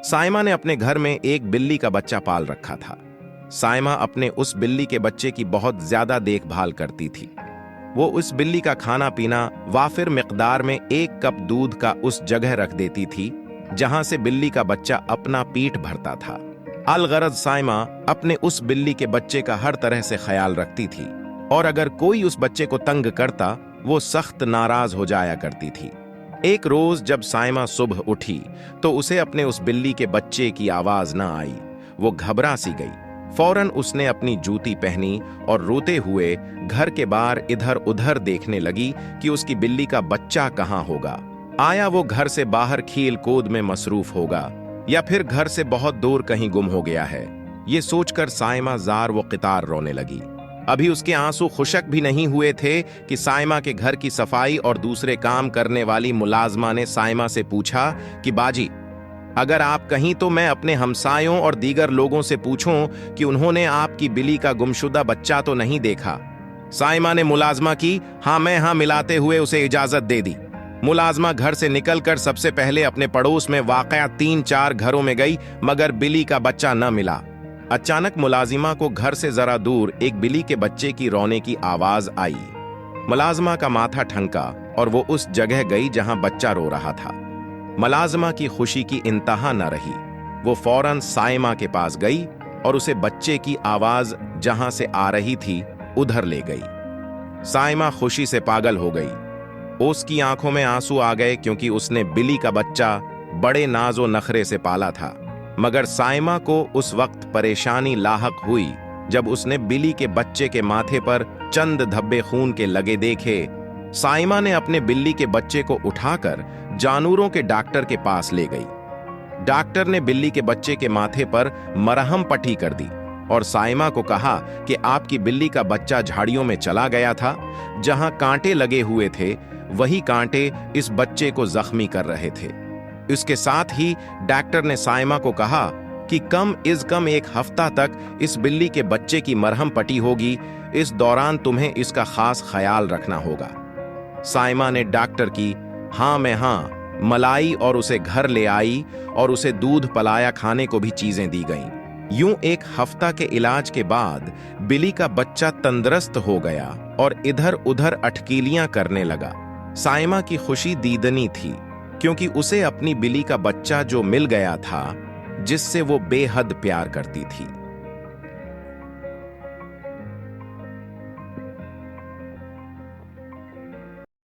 साइमा ने अपने घर में एक बिल्ली का बच्चा पाल रखा था। साइमा अपने उस बिल्ली के बच्चे की बहुत ज्यादा देखभाल करती थी। वो उस बिल्ली का खाना पीना वाफिर मिकदार में 1 कप दूध का उस जगह रख देती थी जहां से बिल्ली का बच्चा अपना पीठ भरता था। अलगरज साइमा अपने उस बिल्ली के बच्चे का हर तरह से ख्याल रखती थी और अगर कोई उस बच्चे को तंग करता वो सख्त नाराज हो जाया करती थी। एक रोज जब साइमा सुबह उठी तो उसे अपने उस बिल्ली के बच्चे की आवाज न आई। वो घबरा सी गई। फौरन उसने अपनी जूती पहनी और रोते हुए घर के बाहर इधर उधर देखने लगी कि उसकी बिल्ली का बच्चा कहाँ होगा। आया वो घर से बाहर खेल कूद में मसरूफ होगा या फिर घर से बहुत दूर कहीं गुम हो गया है। ये सोचकर साइमा जार व क़ितार रोने लगी। अभी उसके आंसू खुशक भी नहीं हुए थे कि साइमा के घर की सफाई और दूसरे काम करने वाली मुलाजमा ने साइमा से पूछा कि बाजी, अगर आप कहीं तो मैं अपने हमसायों और दीगर लोगों से पूछूं कि उन्होंने आपकी बिल्ली का गुमशुदा बच्चा तो नहीं देखा। साइमा ने मुलाजमा की हाँ मिलाते हुए उसे इजाजत दे दी। मुलाजमा घर से निकलकर सबसे पहले अपने पड़ोस में वाक़या 3-4 घरों में गई मगर बिल्ली का बच्चा न मिला। अचानक मुलाजिमा को घर से जरा दूर एक बिल्ली के बच्चे की रोने की आवाज आई। मुलाजिमा का माथा ठनका और वो उस जगह गई जहां बच्चा रो रहा था। मुलाजिमा की खुशी की इंतहा न रही। वो फौरन साइमा के पास गई और उसे बच्चे की आवाज जहां से आ रही थी उधर ले गई। साइमा खुशी से पागल हो गई। उसकी आंखों में आंसू आ गए क्योंकि उसने बिल्ली का बच्चा बड़े नाजो नखरे से पाला था। मगर साइमा को उस वक्त परेशानी लाहक हुई जब उसने बिल्ली के बच्चे के माथे पर चंद धब्बे खून के लगे देखे। साइमा ने अपने बिल्ली के बच्चे को उठाकर जानवरों के डॉक्टर के पास ले गई। डॉक्टर ने बिल्ली के बच्चे के माथे पर मरहम पट्टी कर दी और साइमा को कहा कि आपकी बिल्ली का बच्चा झाड़ियों में चला गया था। जहां कांटे लगे हुए थे वही कांटे इस बच्चे को जख्मी कर रहे थे। इसके साथ ही डॉक्टर ने साइमा को कहा कि कम इज कम 1 हफ्ता तक इस बिल्ली के बच्चे की मरहम पट्टी होगी। इस दौरान तुम्हें इसका खास ख्याल रखना होगा। साइमा ने डॉक्टर की हाँ में हाँ मलाई और उसे घर ले आई और उसे दूध पलाया खाने को भी चीजें दी गईं। यूं 1 हफ्ता के इलाज के बाद बिल्ली का बच्चा तंदुरुस्त हो गया और इधर उधर अटकीलियां करने लगा। साइमा की खुशी दीदनी थी क्योंकि उसे अपनी बिल्ली का बच्चा जो मिल गया था जिससे वो बेहद प्यार करती थी।